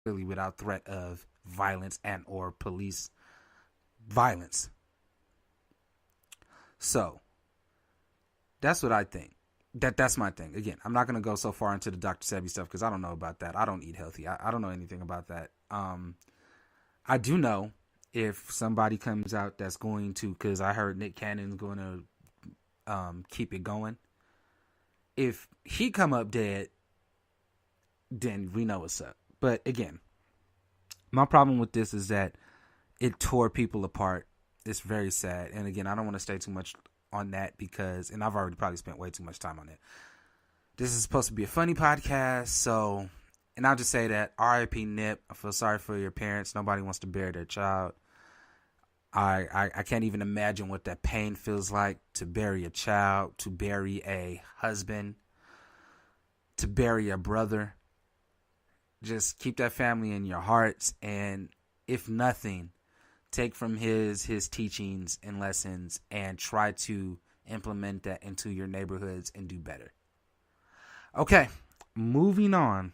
really without threat of violence and or police violence. So that's what I think. That's my thing. Again, I'm not gonna go so far into the Dr. Sebi stuff because I don't know about that. I don't eat healthy. I don't know anything about that. I do know if somebody comes out that's going to, because I heard Nick Cannon's going to keep it going. If he come up dead, then we know what's up. But again, my problem with this is that it tore people apart. It's very sad. And again, I don't want to stay too much on that because, and I've already probably spent way too much time on it. This is supposed to be a funny podcast, so, and I'll just say that R.I.P. Nip. I feel sorry for your parents. Nobody wants to bury their child. I can't even imagine what that pain feels like, to bury a child, to bury a husband, to bury a brother. Just keep that family in your hearts, and if nothing, take from his teachings and lessons and try to implement that into your neighborhoods and do better. Okay, moving on.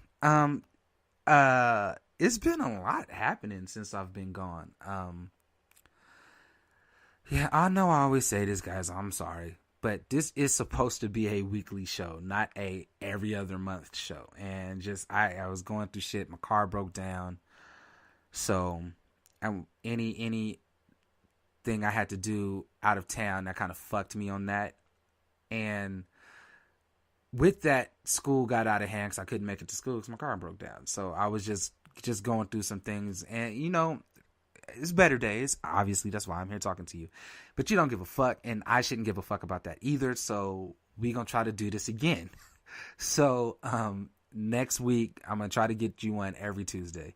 It's been a lot happening since I've been gone. Yeah, I know I always say this, guys. I'm sorry, but this is supposed to be a weekly show, not a every other month show. And just I was going through shit. My car broke down, so anything I had to do out of town that kind of fucked me on that. And with that, school got out of hand because I couldn't make it to school because my car broke down. So I was just going through some things, and it's better days. Obviously, that's why I'm here talking to you. But you don't give a fuck, and I shouldn't give a fuck about that either. So we gonna try to do this again. So next week, I'm gonna try to get you one every Tuesday.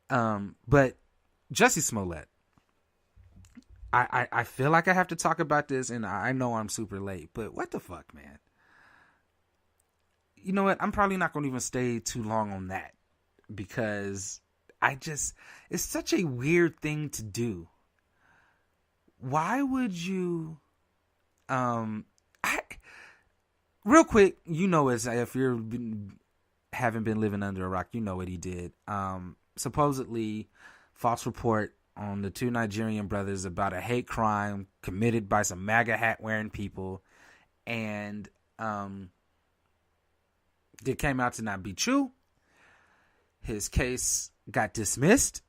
But Jussie Smollett, I feel like I have to talk about this, and I know I'm super late, but what the fuck, man? You know what? I'm probably not gonna even stay too long on that because it's such a weird thing to do. Why would you, real quick, if haven't been living under a rock, you know what he did. Supposedly, false report on the two Nigerian brothers about a hate crime committed by some MAGA hat wearing people, and it came out to not be true. His case got dismissed.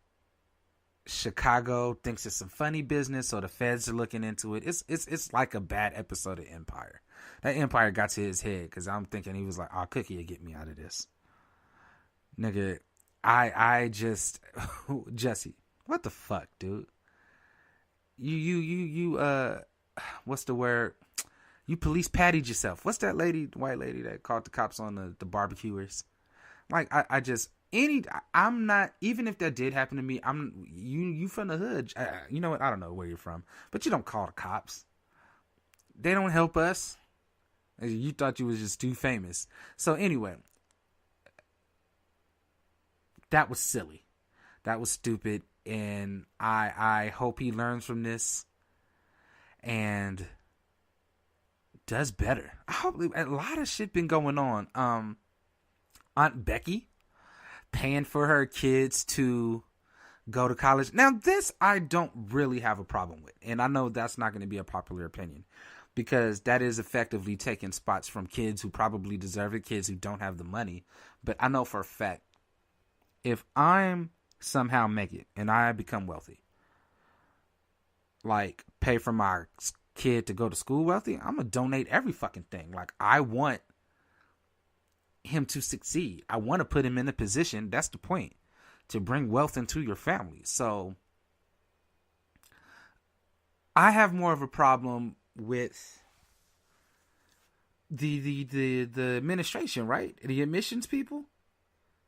Chicago thinks it's some funny business, so the feds are looking into it. It's like a bad episode of Empire. That Empire got to his head because I'm thinking he was like, "Oh, Cookie will get me out of this, nigga." I just Jesse, what the fuck, dude? You what's the word? You police patted yourself. What's that white lady that called the cops on the barbecuers? Like I'm not, even if that did happen to me, you from the hood. You know what? I don't know where you're from, but you don't call the cops. They don't help us. You thought you was just too famous. So anyway, that was silly. That was stupid. And I hope he learns from this and does better. I hope a lot of shit been going on. Aunt Becky paying for her kids to go to college. Now, this I don't really have a problem with. And I know that's not going to be a popular opinion because that is effectively taking spots from kids who probably deserve it, kids who don't have the money. But I know for a fact, if I'm somehow make it and I become wealthy, like pay for my kid to go to school wealthy, I'm going to donate every fucking thing. Like, I want him to succeed. I want to put him in a position, that's the point, to bring wealth into your family. So I have more of a problem with the administration, right? The admissions people.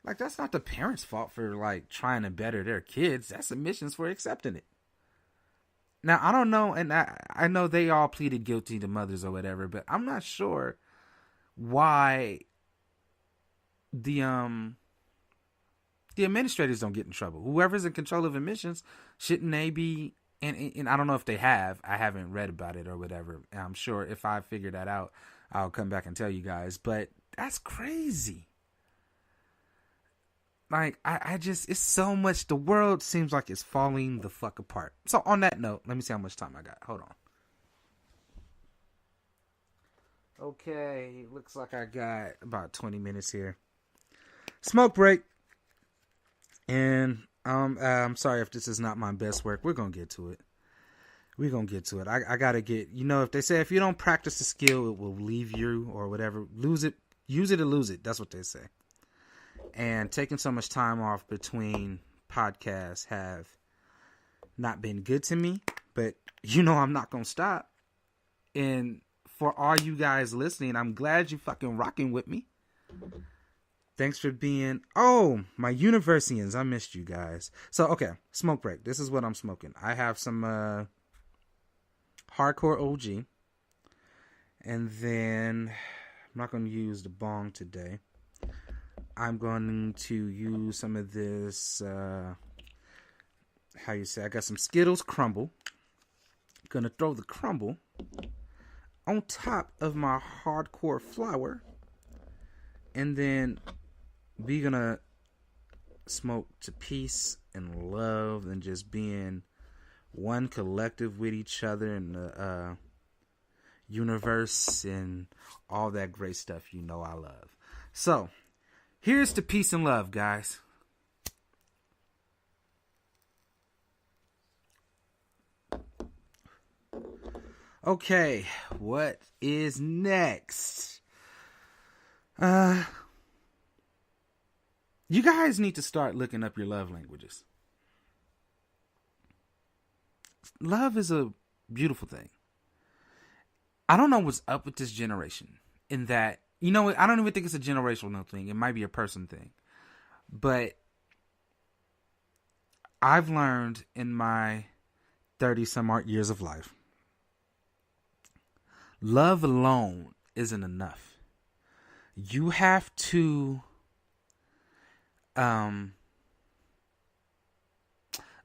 Like, that's not the parents' fault for like trying to better their kids. That's admissions for accepting it. Now, I don't know, and I know they all pleaded guilty, the mothers or whatever, but I'm not sure why the administrators don't get in trouble. Whoever's in control of admissions, shouldn't they be? And I don't know if they have. I haven't read about it or whatever. And I'm sure if I figure that out, I'll come back and tell you guys. But that's crazy. Like, I just, it's so much, the world seems like it's falling the fuck apart. So on that note, let me see how much time I got. Hold on. Okay, looks like I got about 20 minutes here. Smoke break. And I'm sorry if this is not my best work. We're going to get to it. I got to get, if they say if you don't practice the skill, it will leave you or whatever. Lose it. Use it or lose it. That's what they say. And taking so much time off between podcasts have not been good to me. But, I'm not going to stop. And for all you guys listening, I'm glad you fucking rocking with me. Thanks for being... Oh, my Universians. I missed you guys. So, okay. Smoke break. This is what I'm smoking. I have some hardcore OG. And then... I'm not going to use the bong today. I'm going to use some of this... I got some Skittles crumble. Going to throw the crumble on top of my hardcore flower. And then... we're gonna smoke to peace and love and just being one collective with each other in the universe and all that great stuff I love. So, here's to peace and love, guys. Okay, what is next? You guys need to start looking up your love languages. Love is a beautiful thing. I don't know what's up with this generation in that, I don't even think it's a generational thing. It might be a person thing. But I've learned in my 30-some odd years of life, love alone isn't enough. You have to...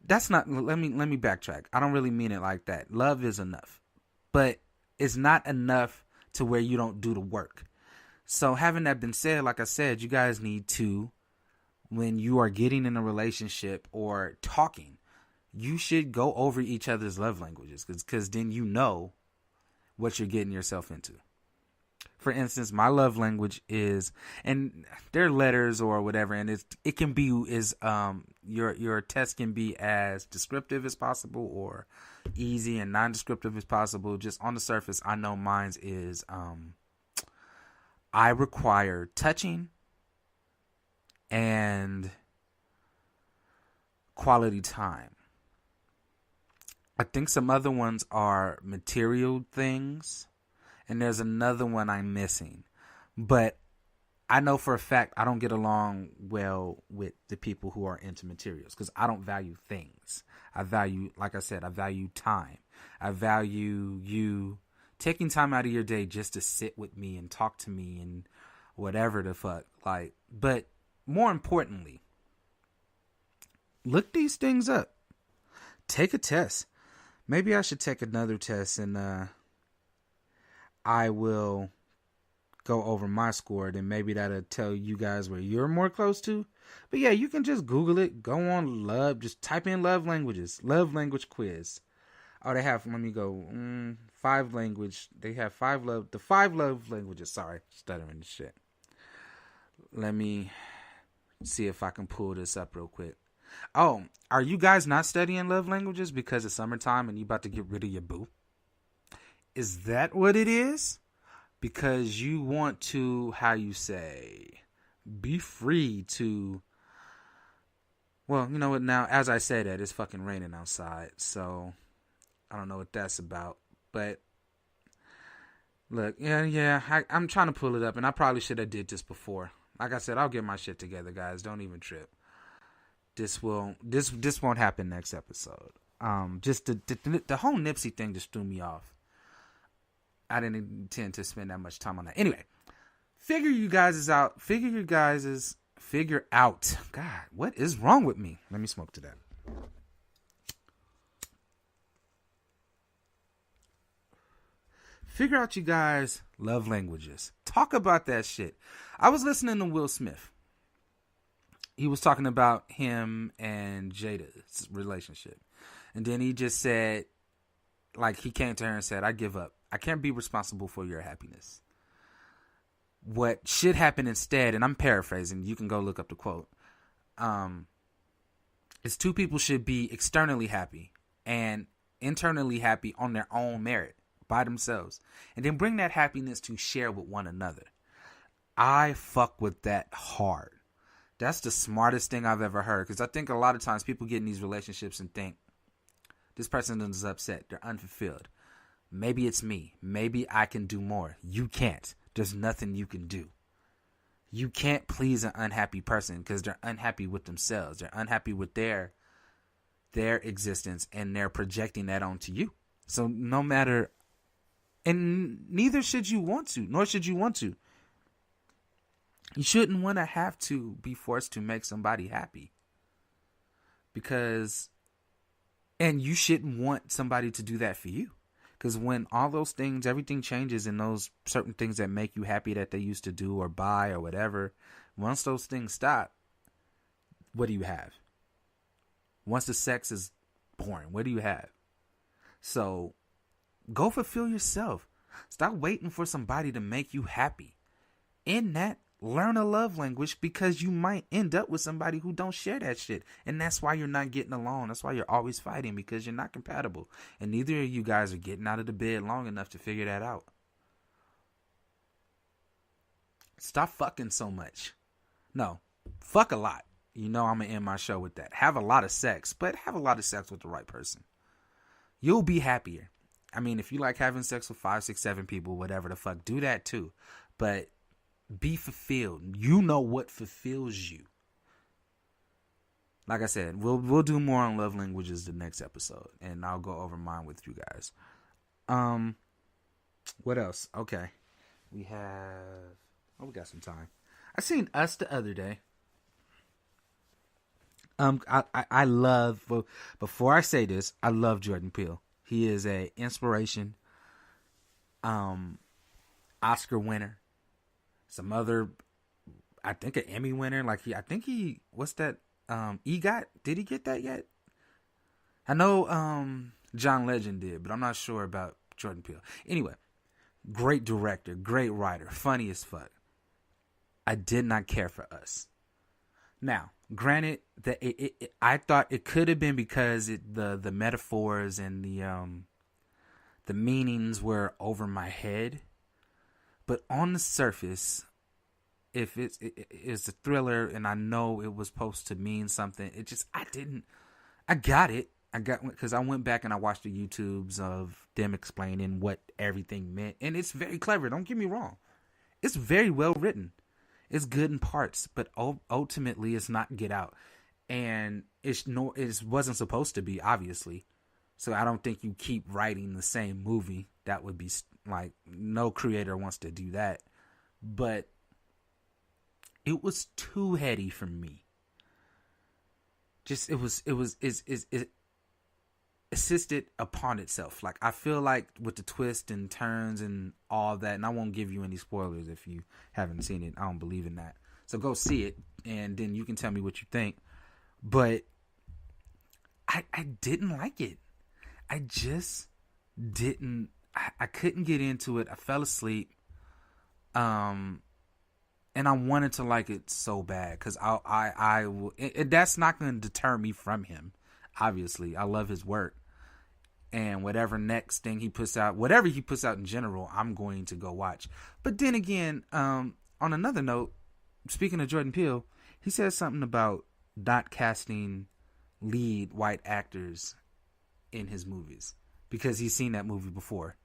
that's not, let me backtrack. I don't really mean it like that. Love is enough, but it's not enough to where you don't do the work. So having that been said, like I said, you guys need to, when you are getting in a relationship or talking, you should go over each other's love languages because then you know what you're getting yourself into. For instance, my love language is, and they're letters or whatever, and it can be your test can be as descriptive as possible or easy and non-descriptive as possible. Just on the surface, I know mine's is I require touching and quality time. I think some other ones are material things. And there's another one I'm missing. But I know for a fact I don't get along well with the people who are into materials because I don't value things. I value, like I said, I value time. I value you taking time out of your day just to sit with me and talk to me and whatever the fuck. But more importantly, look these things up. Take a test. Maybe I should take another test and I will go over my score, then maybe that'll tell you guys where you're more close to. But yeah, you can just Google it. Go on love. Just type in love languages. Love language quiz. Oh, they have, let me go, 5 language. They have 5 love languages. Sorry, stuttering this shit. Let me see if I can pull this up real quick. Oh, are you guys not studying love languages because it's summertime and you about to get rid of your boo? Is that what it is? Because you want to, be free to, well, you know what, now, as I say that, it's fucking raining outside, so I don't know what that's about, but, look, I'm trying to pull it up, and I probably should have did this before. Like I said, I'll get my shit together, guys, don't even trip. This won't happen next episode. Just the whole Nipsey thing just threw me off. I didn't intend to spend that much time on that. Anyway, figure out. God, what is wrong with me? Let me smoke to that. Figure out you guys' love languages. Talk about that shit. I was listening to Will Smith. he was talking about him and Jada's relationship. And then he just said, like, he came to her and said, I give up. I can't be responsible for your happiness. What should happen instead, and I'm paraphrasing, you can go look up the quote, is two people should be externally happy and internally happy on their own merit by themselves. And then bring that happiness to share with one another. I fuck with that hard. That's the smartest thing I've ever heard. Because I think a lot of times people get in these relationships and think, this person is upset. They're unfulfilled. Maybe it's me. Maybe I can do more. You can't. There's nothing you can do. You can't please an unhappy person because they're unhappy with themselves. They're unhappy with their existence, and they're projecting that onto you. So no matter, and neither should you want to, nor should you want to. You shouldn't want to have to be forced to make somebody happy. Because, and you shouldn't want somebody to do that for you. Because when all those things, everything changes, and those certain things that make you happy that they used to do or buy or whatever, once those things stop, what do you have? Once the sex is boring, what do you have? So go fulfill yourself. Stop waiting for somebody to make you happy. In that, learn a love language, because you might end up with somebody who don't share that shit. And that's why you're not getting along. That's why you're always fighting, because you're not compatible. And neither of you guys are getting out of the bed long enough to figure that out. Stop fucking so much. No, fuck a lot. You know I'm going to end my show with that. Have a lot of sex, but have a lot of sex with the right person. You'll be happier. I mean, if you like having sex with 5, 6, 7 people, whatever the fuck, do that too. But be fulfilled. You know what fulfills you. Like I said, we'll do more on love languages the next episode, and I'll go over mine with you guys. What else? Okay, we got some time. I seen Us the other day. I love. Before I say this, I love Jordan Peele. He is a inspiration. Oscar winner. Some other, I think, an Emmy winner. What's that? EGOT? Did he get that yet? I know John Legend did, but I'm not sure about Jordan Peele. Anyway, great director, great writer, funny as fuck. I did not care for Us. Now, granted, that I thought it could have been because the metaphors and the meanings were over my head. But on the surface, if it's a thriller and I know it was supposed to mean something, I got it. Because I went back and I watched the YouTubes of them explaining what everything meant. And it's very clever. Don't get me wrong. It's very well written. It's good in parts, but ultimately it's not Get Out. And it wasn't supposed to be, obviously. So I don't think you keep writing the same movie. That would be like, no creator wants to do that. But it was too heady for me. Just it insisted upon itself. Like, I feel like with the twists and turns and all that, and I won't give you any spoilers if you haven't seen it. I don't believe in that. So go see it, and then you can tell me what you think. But I didn't like it. I just didn't. I couldn't get into it. I fell asleep. And I wanted to like it so bad, because I will. That's not going to deter me from him. Obviously, I love his work, and whatever next thing he puts out, whatever he puts out in general, I'm going to go watch. But then again, on another note, speaking of Jordan Peele, he said something about not casting lead white actors in his movies because he's seen that movie before.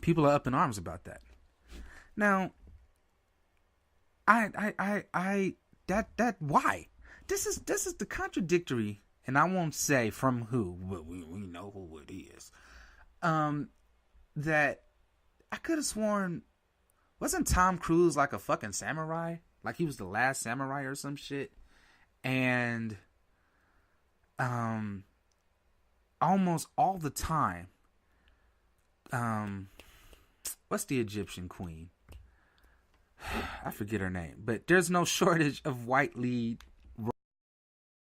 People are up in arms about that. Now, that why? This is the contradictory, and I won't say from who, but we know who it is. That I could have sworn, wasn't Tom Cruise like a fucking samurai? Like he was the last samurai or some shit? And almost all the time, what's the Egyptian queen? I forget her name, but there's no shortage of white lead